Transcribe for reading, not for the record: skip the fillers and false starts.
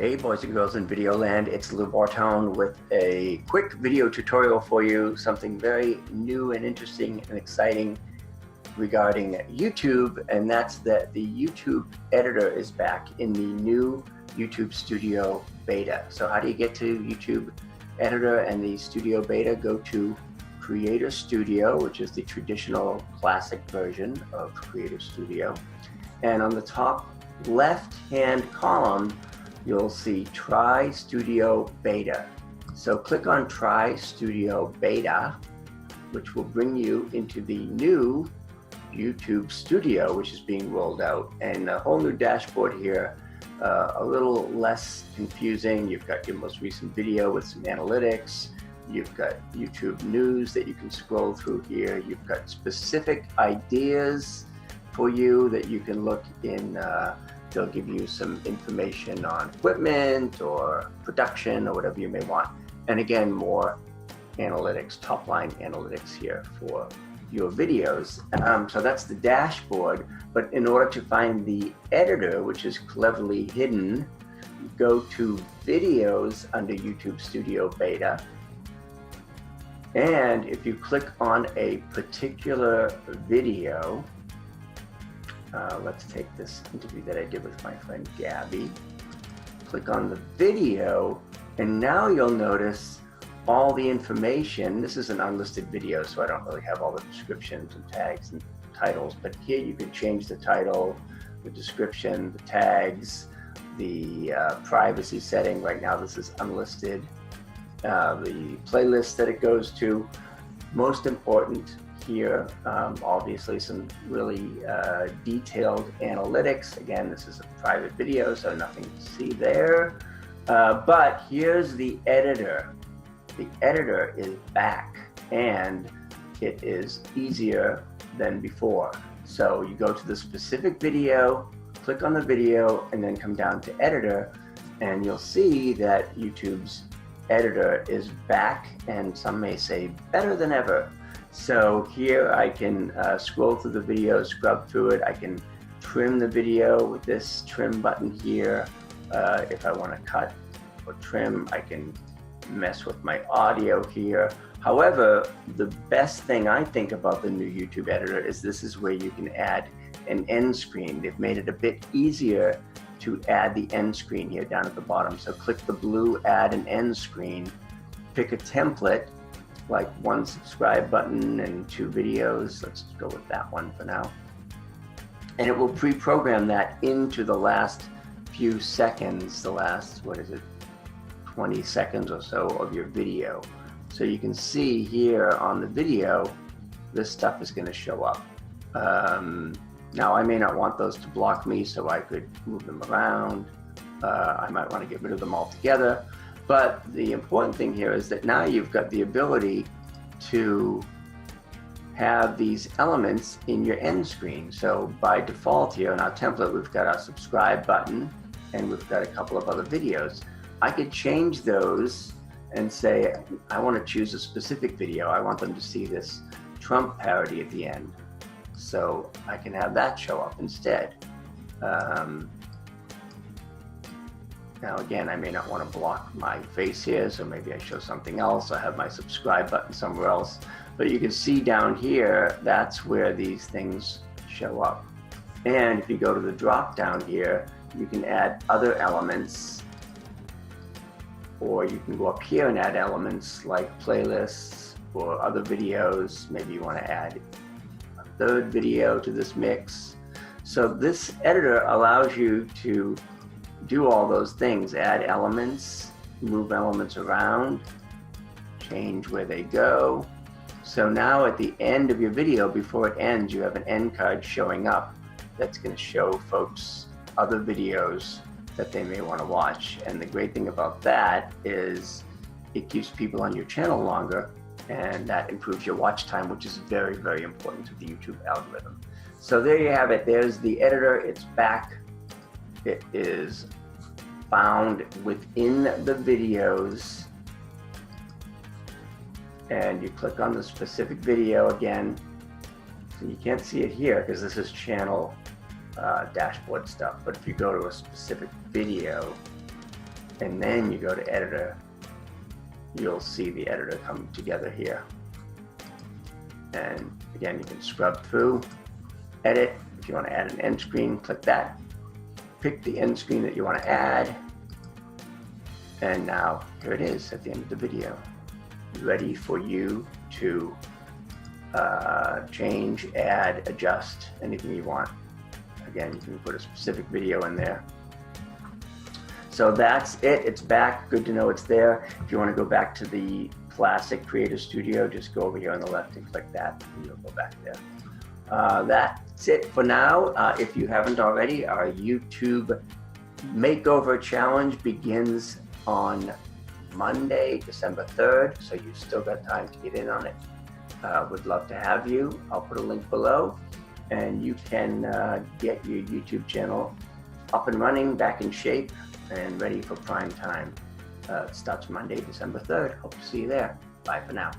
Hey boys and girls in video land, it's Lou Bortone with a quick video tutorial for you, something very new and interesting and exciting regarding YouTube, and that's that the YouTube editor is back in the new YouTube Studio Beta. So how do you get to YouTube editor and the Studio Beta? Go to Creator Studio, which is the traditional classic version of Creator Studio, and on the top left hand column you'll see Try Studio Beta. So click on Try Studio Beta, which will bring you into the new YouTube Studio, which is being rolled out, and a whole new dashboard here, a little less confusing. You've got your most recent video with some analytics. You've got YouTube news that you can scroll through here. You've got specific ideas for you that you can look in. They'll give you some information on equipment or production or whatever you may want. And again, more analytics, top line analytics here for your videos. So that's the dashboard. But in order to find the editor, which is cleverly hidden, go to Videos under YouTube Studio Beta. And if you click on a particular video, let's take this interview that I did with my friend Gabby. Click on the video, and now you'll notice all the information. This is an unlisted video, so I don't really have all the descriptions and tags and titles, but here you can change the title, the description, the tags, the privacy setting. Right now this is unlisted. The playlist that it goes to. Most important here, obviously some really detailed analytics. Again, this is a private video, so nothing to see there. But here's the editor. The editor is back, and it is easier than before. So you go to the specific video, click on the video, and then come down to editor, and you'll see that YouTube's editor is back, and some may say better than ever. So here I can scroll through the video, scrub through it. I can trim the video with this trim button here. If I want to cut or trim, I can mess with my audio here. However, the best thing I think about the new YouTube editor is this is where you can add an end screen. They've made it a bit easier to add the end screen here down at the bottom. So click the blue Add an End Screen, pick a template, like one subscribe button and 2 videos. Let's go with that one for now. And it will pre-program that into the last few seconds, the last, 20 seconds or so of your video. So you can see here on the video, this stuff is going to show up. Now I may not want those to block me, so I could move them around. I might want to get rid of them altogether. But the important thing here is that now you've got the ability to have these elements in your end screen. So by default here in our template, we've got our subscribe button, and we've got a couple of other videos. I could change those and say, I want to choose a specific video. I want them to see this Trump parody at the end. So I can have that show up instead. Now again, I may not want to block my face here, so maybe I show something else. I have my subscribe button somewhere else. But you can see down here, that's where these things show up. And if you go to the drop down here, you can add other elements, or you can go up here and add elements like playlists or other videos. Maybe you want to add a 3rd video to this mix. So this editor allows you to do all those things, add elements, move elements around, change where they go. So now at the end of your video, before it ends, you have an end card showing up that's going to show folks other videos that they may want to watch. And the great thing about that is it keeps people on your channel longer, and that improves your watch time, which is very, very important to the YouTube algorithm. So there you have it. There's the editor. It's back. It is found within the videos, and you click on the specific video again. So you can't see it here because this is channel dashboard stuff, but if you go to a specific video, and then you go to editor, you'll see the editor come together here. And again, you can scrub through, edit. If you want to add an end screen, click that. Pick the end screen that you want to add. And now here it is at the end of the video, ready for you to change, add, adjust, anything you want. Again, you can put a specific video in there. So that's it. It's back. Good to know it's there. If you want to go back to the classic Creator Studio, just go over here on the left and click that, and you'll go back there. That's it for now. If you haven't already, our YouTube Makeover Challenge begins on Monday, December 3rd, so you've still got time to get in on it. Would love to have you. I'll put a link below, and you can get your YouTube channel up and running, back in shape, and ready for prime time. It starts Monday, December 3rd. Hope to see you there. Bye for now.